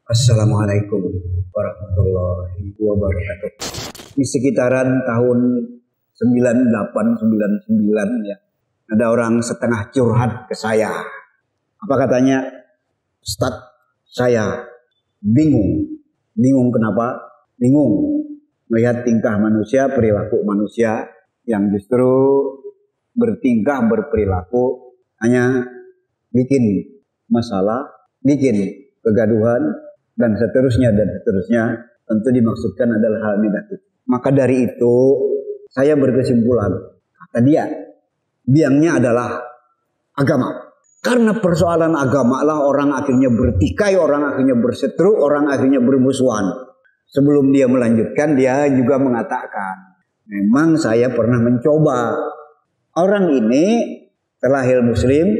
Assalamualaikum warahmatullahi wabarakatuh. Di sekitaran tahun 98-99 ya, ada orang setengah curhat ke saya. Apa katanya? Ustadz, saya bingung. Bingung kenapa? Bingung melihat tingkah manusia, perilaku manusia yang justru bertingkah, berperilaku hanya bikin masalah, bikin kegaduhan, dan seterusnya. Tentu dimaksudkan adalah hal negatif. Maka dari itu saya berkesimpulan, kata dia, biangnya adalah agama. Karena persoalan agama lah orang akhirnya bertikai, orang akhirnya berseteru, orang akhirnya bermusuhan. Sebelum dia melanjutkan, dia juga mengatakan, memang saya pernah mencoba. Orang ini terlahir muslim,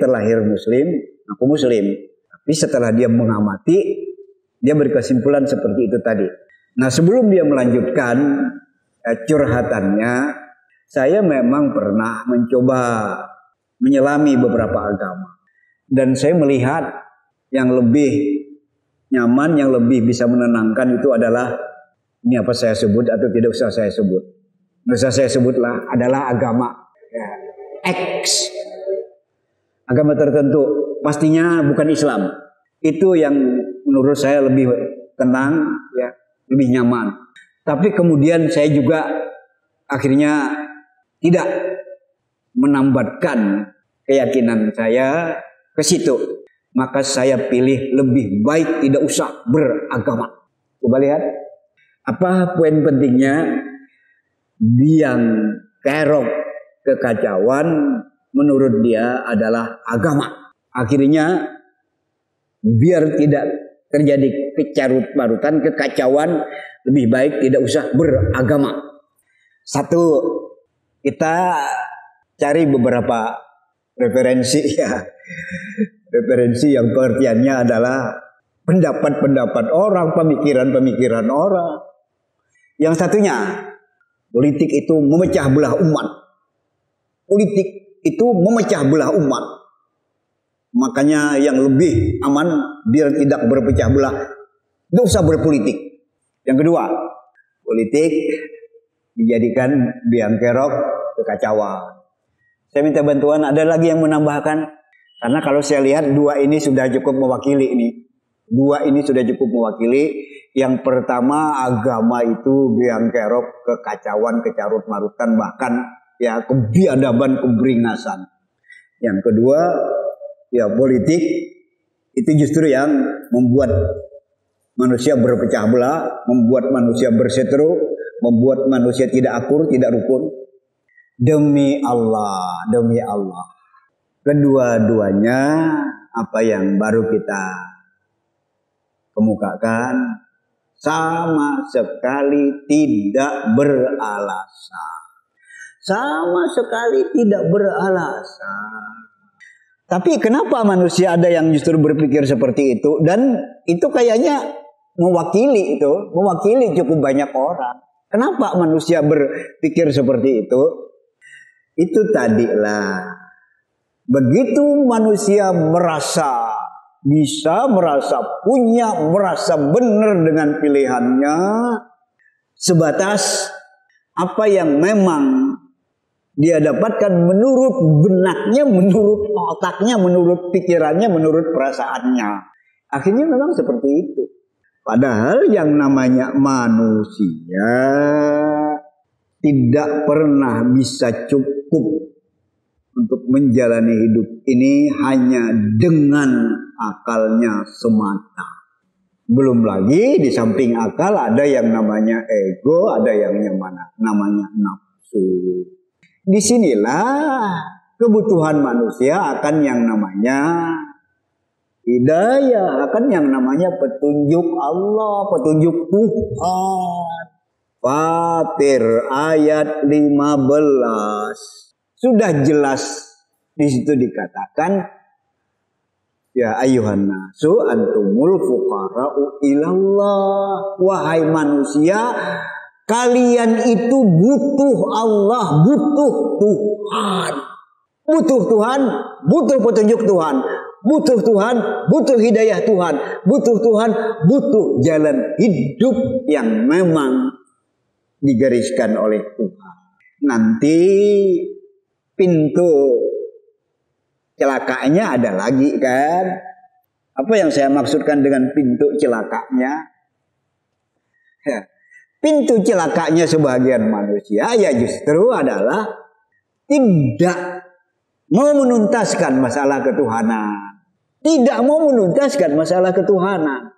aku muslim. Tapi setelah dia mengamati, dia berkesimpulan seperti itu tadi. Nah, sebelum dia melanjutkan curhatannya, saya memang pernah mencoba menyelami beberapa agama. Dan saya melihat yang lebih nyaman, yang lebih bisa menenangkan itu adalah, ini apa saya sebut atau tidak usah saya sebut. Tidak usah saya sebutlah, adalah agama X. Agama tertentu, pastinya bukan Islam. Itu yang menurut saya lebih tenang, ya, lebih nyaman. Tapi kemudian saya juga akhirnya tidak menambatkan keyakinan saya ke situ. Maka saya pilih lebih baik tidak usah beragama. Coba lihat. Apa poin pentingnya? Biang kerok kekacauan menurut dia adalah agama. Akhirnya biar tidak terjadi kecarut-marutan, kekacauan, lebih baik tidak usah beragama. Satu, kita cari beberapa referensi ya. Referensi yang pengertiannya adalah pendapat-pendapat orang, pemikiran-pemikiran orang. Yang satunya, politik itu memecah belah umat. Politik itu memecah belah umat. Makanya yang lebih aman biar tidak berpecah belah, tidak usah berpolitik. Yang kedua, politik dijadikan biang kerok kekacauan. Saya minta bantuan, ada lagi yang menambahkan? Karena kalau saya lihat dua ini sudah cukup mewakili ini. Dua ini sudah cukup mewakili. Yang pertama, agama itu biang kerok kekacauan, kecarut-marutan, bahkan ya kebiadaban, keberingasan. Yang kedua, ya politik itu justru yang membuat manusia berpecah belah, membuat manusia berseteru, membuat manusia tidak akur, tidak rukun. Demi Allah, kedua-duanya apa yang baru kita kemukakan sama sekali tidak beralasan. Sama sekali tidak beralasan. Tapi kenapa manusia ada yang justru berpikir seperti itu? Dan itu kayaknya mewakili cukup banyak orang. Kenapa manusia berpikir seperti itu? Itu tadilah. Begitu manusia merasa bisa, merasa punya, merasa benar dengan pilihannya, sebatas apa yang memang dia dapatkan menurut benaknya, menurut otaknya, menurut pikirannya, menurut perasaannya. Akhirnya memang seperti itu. Padahal yang namanya manusia tidak pernah bisa cukup untuk menjalani hidup ini hanya dengan akalnya semata. Belum lagi di samping akal ada yang namanya ego, ada yang namanya nafsu. Disinilah kebutuhan manusia akan yang namanya hidayah, akan yang namanya petunjuk Allah, petunjuk Tuhan. Fatir ayat 15. Sudah jelas di situ dikatakan, ya ayyuhan nasu antumul fuqara'u ilallah. Wahai manusia, kalian itu butuh Allah, butuh Tuhan. Butuh Tuhan, butuh petunjuk Tuhan. butuh Tuhan, butuh hidayah Tuhan, butuh Tuhan, butuh jalan hidup yang memang digariskan oleh Tuhan. Nanti pintu celakanya ada lagi kan? Apa yang saya maksudkan dengan pintu celakanya? Ya, pintu celakanya sebagian manusia ya justru adalah tidak mau menuntaskan masalah ketuhanan. Tidak mau menuntaskan masalah ketuhanan.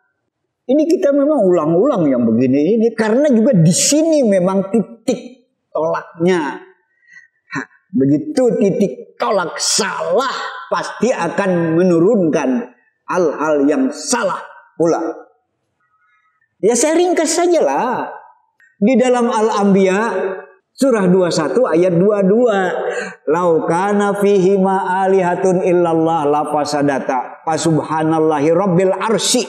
Ini kita memang ulang-ulang yang begini ini karena juga di sini memang titik tolaknya. Begitu titik tolak salah pasti akan menurunkan hal-hal yang salah pula. Ya saya ringkas sajalah. Di dalam Al-Anbiya surah 21 ayat 22. Lau kana fihi ma alihatun illallah la fasadata fasubhanallahi rabbil arsy.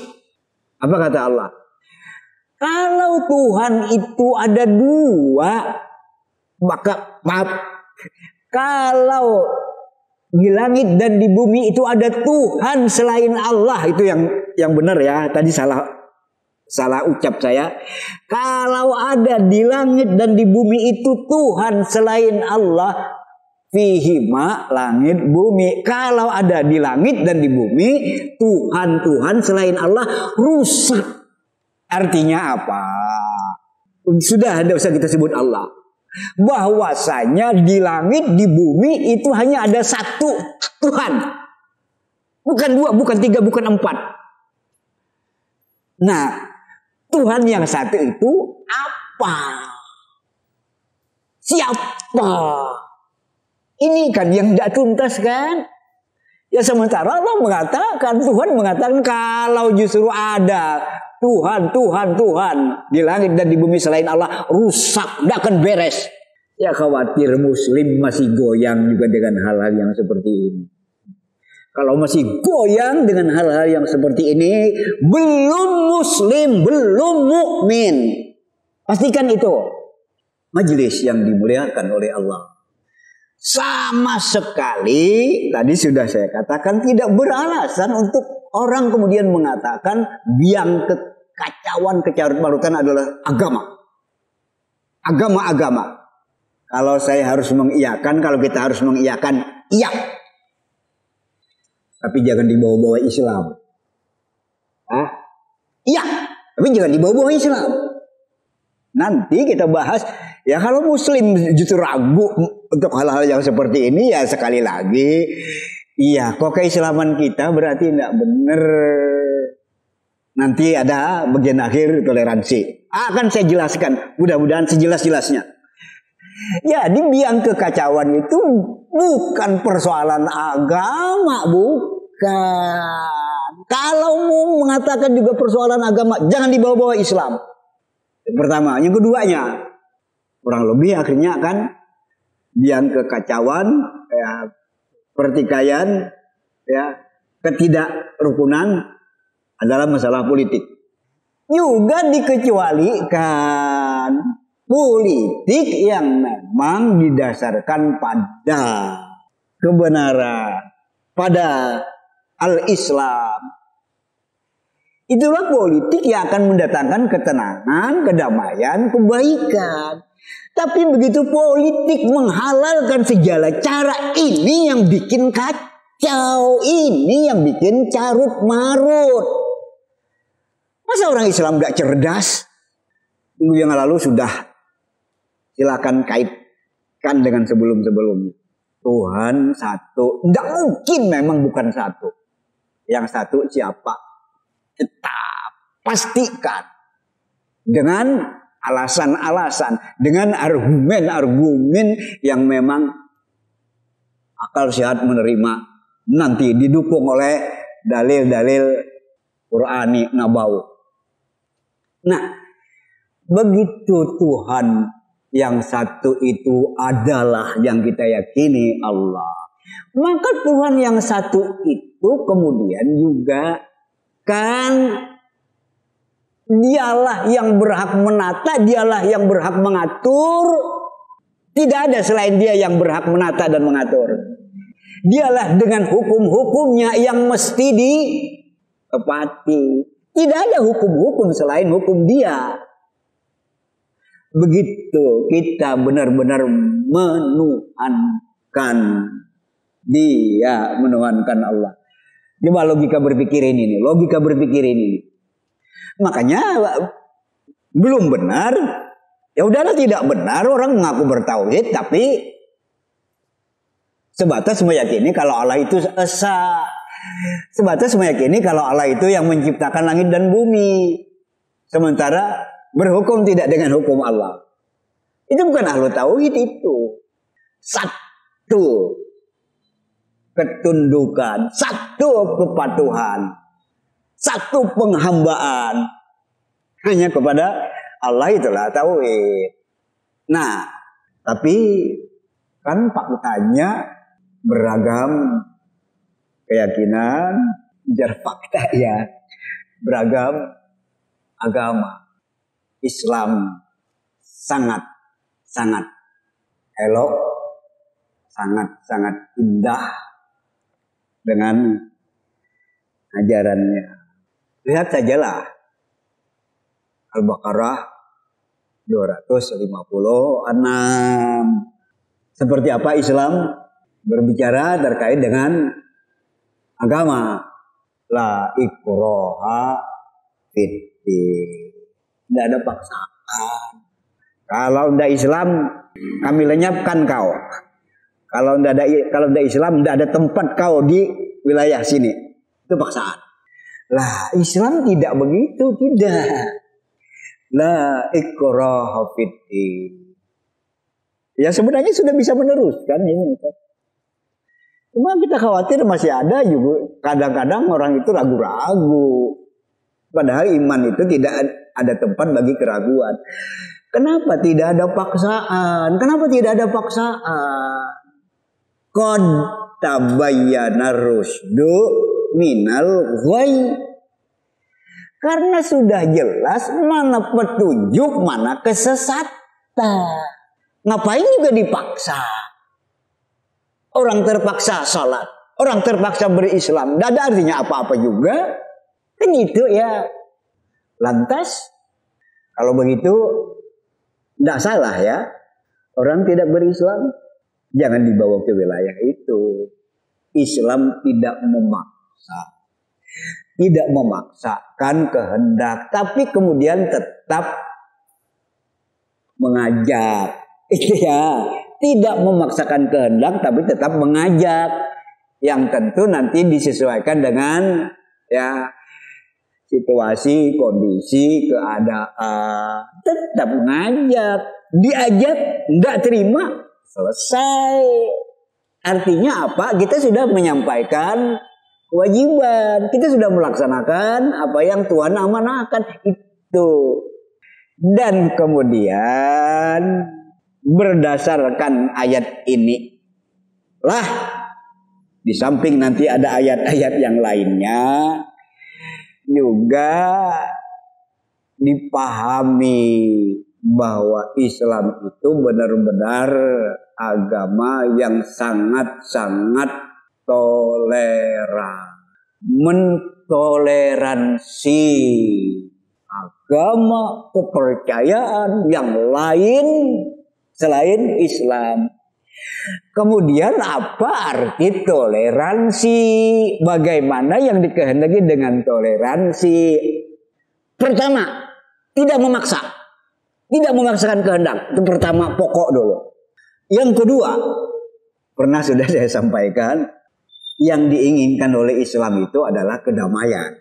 Apa kata Allah? Kalau Tuhan itu ada dua, maka maaf, kalau di langit dan di bumi itu ada Tuhan selain Allah, itu yang benar ya. Tadi salah ucap saya. Kalau ada di langit dan di bumi itu Tuhan selain Allah, fihima langit bumi. Kalau ada di langit dan di bumi Tuhan selain Allah, rusak. Artinya apa? Sudah tidak usah kita sebut Allah. Bahwasanya di langit di bumi itu hanya ada satu Tuhan. Bukan dua, bukan tiga, bukan empat. Nah, Tuhan yang satu itu apa? Siapa? Ini kan yang tidak tuntas kan? Ya sementara Allah mengatakan, Tuhan mengatakan kalau justru ada Tuhan di langit dan di bumi selain Allah, rusak, tidak akan beres. Ya khawatir Muslim masih goyang juga dengan hal-hal yang seperti ini. Kalau masih goyang dengan hal-hal yang seperti ini, belum Muslim, belum mukmin. Pastikan itu majelis yang dimuliakan oleh Allah. Sama sekali, tadi sudah saya katakan, tidak beralasan untuk orang kemudian mengatakan biang kekacauan, kecarut-marutan adalah agama. Agama. Kalau saya harus mengiyakan, kalau kita harus mengiyakan, iya. Tapi jangan dibawa-bawa Islam. Iya, tapi jangan dibawa-bawa Islam. Nanti kita bahas, ya kalau Muslim justru ragu untuk hal-hal yang seperti ini, ya sekali lagi, iya kok keislaman kita berarti tidak benar. Nanti ada bagian akhir toleransi. Akan saya jelaskan, mudah-mudahan sejelas-jelasnya. Jadi biang kekacauan itu bukan persoalan agama, bukan. Kalau mau mengatakan juga persoalan agama, jangan dibawa-bawa Islam. Yang pertama, yang keduanya, kurang lebih akhirnya akan biang kekacauan, ya, pertikaian, ya, ketidakrukunan adalah masalah politik. Juga dikecualikan politik yang memang didasarkan pada kebenaran, pada al-Islam. Itulah politik yang akan mendatangkan ketenangan, kedamaian, kebaikan. Tapi begitu politik menghalalkan segala cara, ini yang bikin kacau, ini yang bikin carut marut. Masa orang Islam gak cerdas? Minggu yang lalu sudah, silakan kaitkan dengan sebelum-sebelumnya. Tuhan satu, tidak mungkin memang bukan satu. Yang satu siapa? Tetap pastikan dengan alasan-alasan, dengan argumen-argumen yang memang akal sehat menerima, nanti didukung oleh dalil-dalil Qur'ani nabawi. Nah, begitu Tuhan yang satu itu adalah yang kita yakini Allah, maka Tuhan yang satu itu kemudian juga kan dialah yang berhak menata, dialah yang berhak mengatur. Tidak ada selain dia yang berhak menata dan mengatur. Dialah dengan hukum-hukumnya yang mesti ditepati. Tidak ada hukum-hukum selain hukum dia. Begitu kita benar-benar menuhankan dia, menuhankan Allah. Coba logika berpikir ini nih, logika berpikir ini. Makanya belum benar. Ya udahlah, tidak benar orang mengaku bertauhid tapi sebatas meyakini kalau Allah itu esa. Sebatas meyakini kalau Allah itu yang menciptakan langit dan bumi. Sementara berhukum tidak dengan hukum Allah. Itu bukan ahlu tauhid itu. Satu ketundukan, satu kepatuhan, satu penghambaan hanya kepada Allah, itulah tauhid. Nah, tapi kan faktanya beragam keyakinan, biar fakta ya, beragam agama. Islam sangat elok, sangat indah dengan ajarannya. Lihat sajalah Al-Baqarah 256. Seperti apa Islam berbicara terkait dengan agama. La ikraha fiddin. Tidak ada paksaan. Kalau tidak Islam, kami lenyapkan kau. Kalau tidak Islam, tidak ada tempat kau di wilayah sini. Itu paksaan. Lah, Islam tidak begitu, tidak. La ikraha fiddin. Ya sebenarnya sudah bisa meneruskan ini. Cuma kita khawatir masih ada juga kadang-kadang orang itu ragu-ragu. Padahal iman itu tidak ada tempat bagi keraguan. Kenapa tidak ada paksaan? Kenapa tidak ada paksaan? Qad tabayyana rusdu minal ghayy. Karena sudah jelas mana petunjuk, mana kesesatan. Ngapain juga dipaksa? Orang terpaksa sholat, orang terpaksa berislam, tidak ada artinya apa-apa juga. Kan gitu ya. Lantas, kalau begitu, tidak salah ya. Orang tidak berislam, jangan dibawa ke wilayah itu. Islam tidak memaksa. Tidak memaksakan kehendak, tapi kemudian tetap mengajak. Itu ya, tidak memaksakan kehendak, tapi tetap mengajak. Yang tentu nanti disesuaikan dengan ya situasi, kondisi, keadaan. Tetap mengajak, diajak, nggak terima, selesai. Artinya apa? Kita sudah menyampaikan kewajiban, kita sudah melaksanakan apa yang Tuhan amanahkan itu. Dan kemudian berdasarkan ayat ini lah, di samping nanti ada ayat-ayat yang lainnya juga dipahami bahwa Islam itu benar-benar agama yang sangat-sangat toleran, mentoleransi agama kepercayaan yang lain selain Islam. Kemudian apa arti toleransi? Bagaimana yang dikehendaki dengan toleransi? Pertama, tidak memaksa, tidak memaksakan kehendak. Itu pertama, pokok dulu. Yang kedua, pernah sudah saya sampaikan, yang diinginkan oleh Islam itu adalah kedamaian.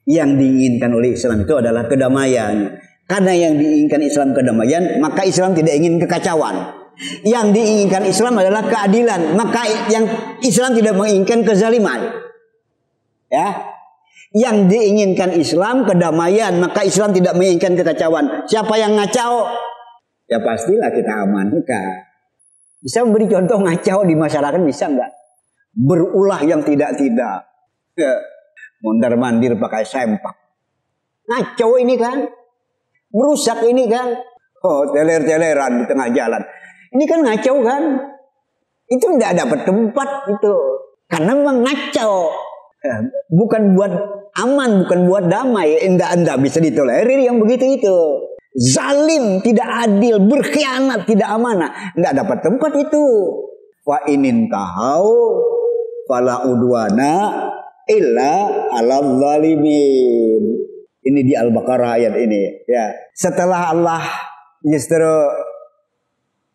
Yang diinginkan oleh Islam itu adalah kedamaian. Karena yang diinginkan Islam kedamaian, maka Islam tidak ingin kekacauan. Yang diinginkan Islam adalah keadilan, maka yang Islam tidak menginginkan kezaliman. Ya. Yang diinginkan Islam kedamaian, maka Islam tidak menginginkan kekacauan. Siapa yang ngacau? Ya pastilah kita amankan. Bisa memberi contoh ngacau di masyarakat, bisa enggak? Berulah yang tidak-tidak. Ya. Mondar-mandir pakai sempak. Ngacau ini kan. Merusak ini kan. Oh, teler-teleran di tengah jalan. Ini kan ngacau kan. Itu tidak dapat tempat itu. Karena mengacau. Bukan buat aman, bukan buat damai. Tidak bisa ditolerir yang begitu itu. Zalim, tidak adil, berkhianat, tidak amanah. Tidak dapat tempat itu. Wa inin tahau fala udwana illa 'alal zalimin. Ini di Al-Baqarah ayat ini, ya. Setelah Allah justru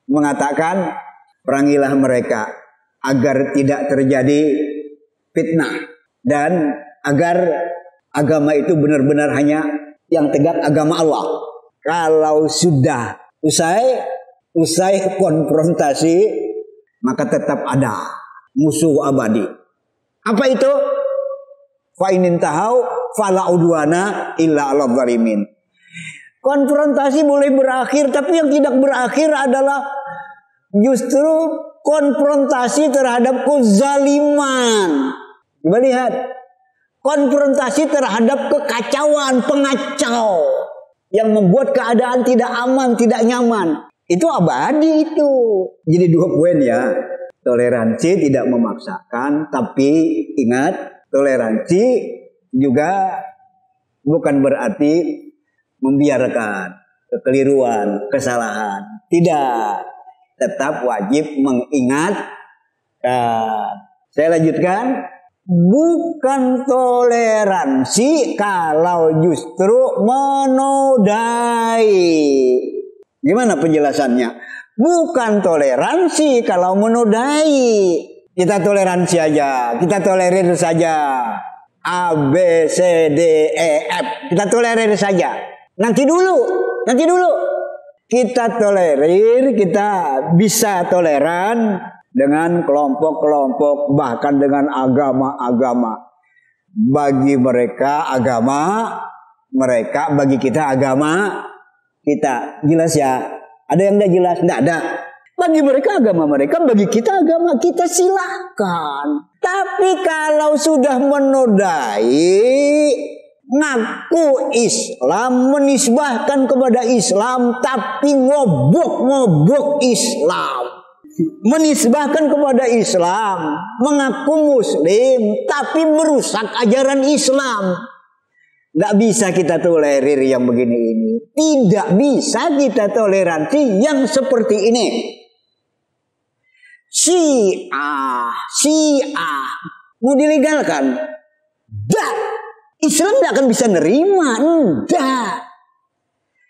mengatakan perangilah mereka agar tidak terjadi fitnah dan agar agama itu benar-benar hanya yang tegak agama Allah. Kalau sudah usai konfrontasi, maka tetap ada musuh abadi. Apa itu? Fa inin tahau fala udwana illa 'alal zalimin. Konfrontasi boleh berakhir, tapi yang tidak berakhir adalah justru konfrontasi terhadap kezaliman. Coba lihat, konfrontasi terhadap kekacauan, pengacau yang membuat keadaan tidak aman, tidak nyaman. Itu abadi itu. Jadi 2 poin ya. Toleransi tidak memaksakan, tapi ingat, toleransi juga bukan berarti membiarkan kekeliruan, kesalahan. Tidak. Tetap wajib mengingatkan. Saya lanjutkan. Bukan toleransi kalau justru menodai. Gimana penjelasannya? Bukan toleransi kalau menodai. Kita toleransi aja, kita tolerir saja. A, B, C, D, E, F. Kita tolerir saja. Nanti dulu. Kita tolerir, kita bisa toleran dengan kelompok-kelompok, bahkan dengan agama-agama. Bagi mereka agama mereka, bagi kita agama kita. Jelas ya? Ada yang tidak jelas? Tidak ada. Bagi mereka agama mereka, bagi kita agama kita, silakan. Tapi kalau sudah menodai, ngaku Islam, menisbahkan kepada Islam, tapi ngobok Islam. Menisbahkan kepada Islam, mengaku Muslim, tapi merusak ajaran Islam. Tidak bisa kita tolerir yang begini ini. Tidak bisa kita toleransi yang seperti ini. Syiah mau dilegalkan? Tidak. Islam tidak akan bisa nerima. Tidak.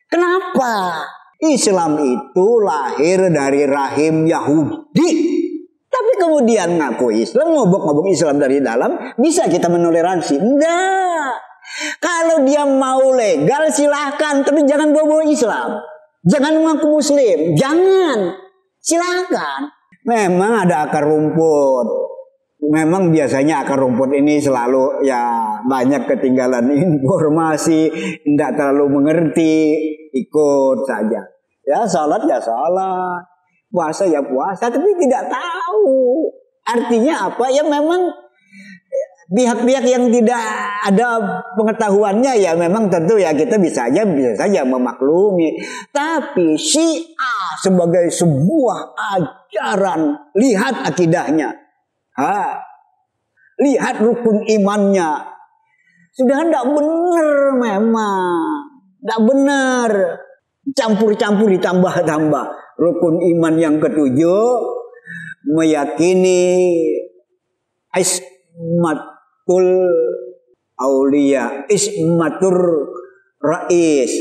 Kenapa? Islam itu lahir dari rahim Yahudi. Tapi kemudian ngaku Islam, ngobok-ngobok Islam dari dalam, bisa kita menoleransi? Enggak. Kalau dia mau legal silahkan, tapi jangan bawa Islam. Jangan mengaku Muslim. Jangan. Silahkan. Memang ada akar rumput. Memang biasanya akar rumput ini selalu ya banyak ketinggalan informasi, tidak terlalu mengerti, ikut saja. Ya salat ya salat, puasa ya puasa, tapi tidak tahu artinya apa. Ya memang pihak-pihak yang tidak ada pengetahuannya ya memang tentu ya kita bisa saja memaklumi. Tapi Syiah sebagai sebuah ajaran, lihat akidahnya. Lihat rukun imannya. Sudah tidak benar memang. Tidak benar. Campur-campur ditambah-tambah. Rukun iman yang ke-7 meyakini ismatul aulia, ismatur rais,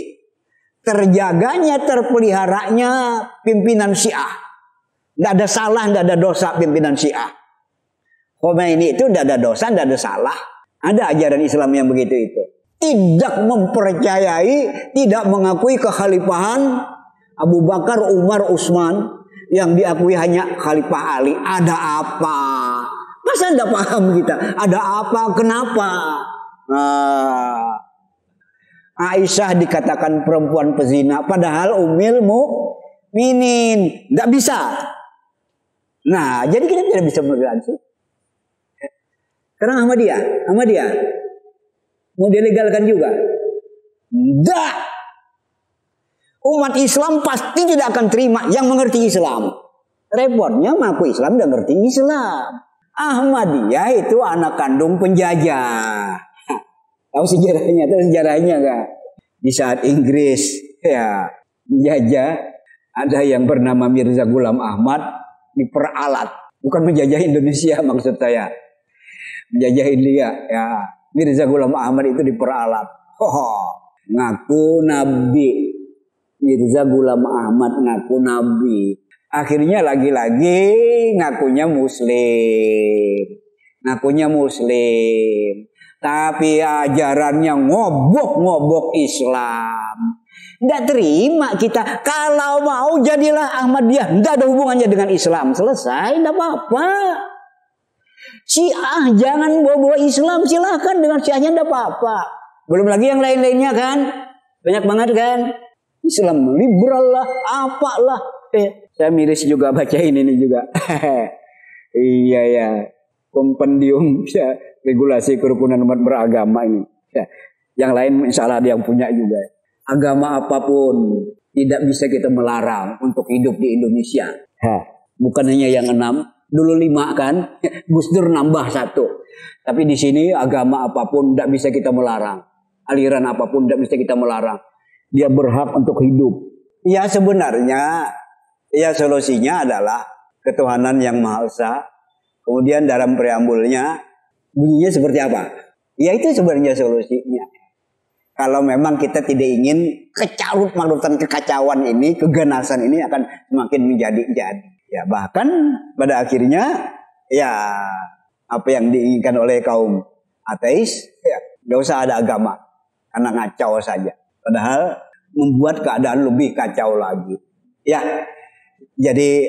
terjaganya, terpeliharanya pimpinan Syiah. Tidak ada salah, tidak ada dosa pimpinan Syiah. Khomeini itu tidak ada dosa, tidak ada salah. Ada ajaran Islam yang begitu itu. Tidak mempercayai, tidak mengakui kekhalifahan Abu Bakar, Umar, Utsman, yang diakui hanya Khalifah Ali. Ada apa? Masa tidak paham kita? Ada apa? Kenapa? Aisyah dikatakan perempuan pezina, padahal Ummul Mukminin. Tidak bisa. Nah, jadi kita tidak bisa mentoleransi. Sekarang Ahmadiyah mau dilegalkan juga? Tidak. Umat Islam pasti tidak akan terima yang mengerti Islam. Repotnya mengaku Islam dan ngerti Islam. Ahmadiyah itu anak kandung penjajah. Tahu sejarahnya? Tahu sejarahnya nggak? Di saat Inggris ya menjajah, ada yang bernama Mirza Ghulam Ahmad diperalat. Bukan menjajah Indonesia maksud saya. Menjajah India ya. Mirza Ghulam Ahmad itu diperalat. Ngaku nabi. Mirza Ghulam Ahmad ngaku nabi. Akhirnya lagi-lagi ngakunya muslim. Ngakunya muslim. Tapi ajarannya ngobok-ngobok Islam. Nggak terima kita. Kalau mau jadilah Ahmadiyah. Nggak ada hubungannya dengan Islam. Selesai, nggak apa-apa. Syiah jangan bawa-bawa Islam. Silahkan dengan Syiahnya nggak apa-apa. Belum lagi yang lain-lainnya kan. Banyak banget kan. Islam liberal lah. Apalah. Saya miris juga bacain ini juga. Iya ya. Kompendium ya, regulasi kerukunan umat beragama ini. Ya. Yang lain insya Allah ada yang punya juga. Agama apapun tidak bisa kita melarang untuk hidup di Indonesia. Bukan hanya yang 6, dulu 5 kan. Gus Dur nambah 1. Tapi di sini agama apapun tidak bisa kita melarang. Aliran apapun tidak bisa kita melarang. Dia berhak untuk hidup. Ya sebenarnya ya solusinya adalah ketuhanan yang Maha Esa. Kemudian dalam preambulnya bunyinya seperti apa? Ya itu sebenarnya solusinya. Kalau memang kita tidak ingin kecarut-marutan kekacauan ini, keganasan ini akan semakin menjadi-jadi. Ya bahkan pada akhirnya ya apa yang diinginkan oleh kaum ateis, ya gak usah ada agama karena ngacau saja. Padahal membuat keadaan lebih kacau lagi. Ya jadi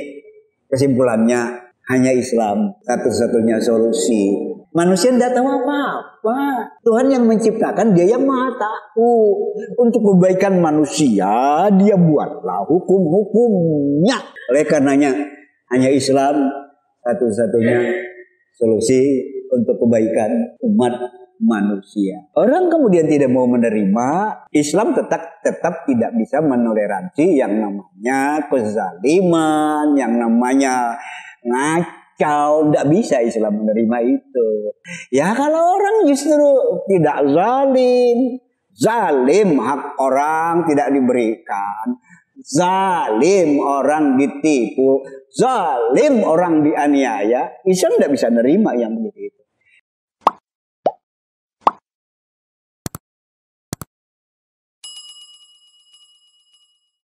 kesimpulannya hanya Islam satu-satunya solusi. Manusia tidak tahu apa-apa. Tuhan yang menciptakan, Dia yang Maha tahu. Untuk kebaikan manusia, Dia buatlah hukum-hukumnya. Oleh karenanya, hanya Islam satu-satunya solusi untuk kebaikan umat manusia. Orang kemudian tidak mau menerima, Islam tetap tidak bisa menoleransi yang namanya kezaliman, yang namanya ngacau. Tidak bisa Islam menerima itu. Ya kalau orang justru tidak zalim hak orang tidak diberikan, zalim orang ditipu, zalim orang dianiaya, Islam tidak bisa menerima yang begitu.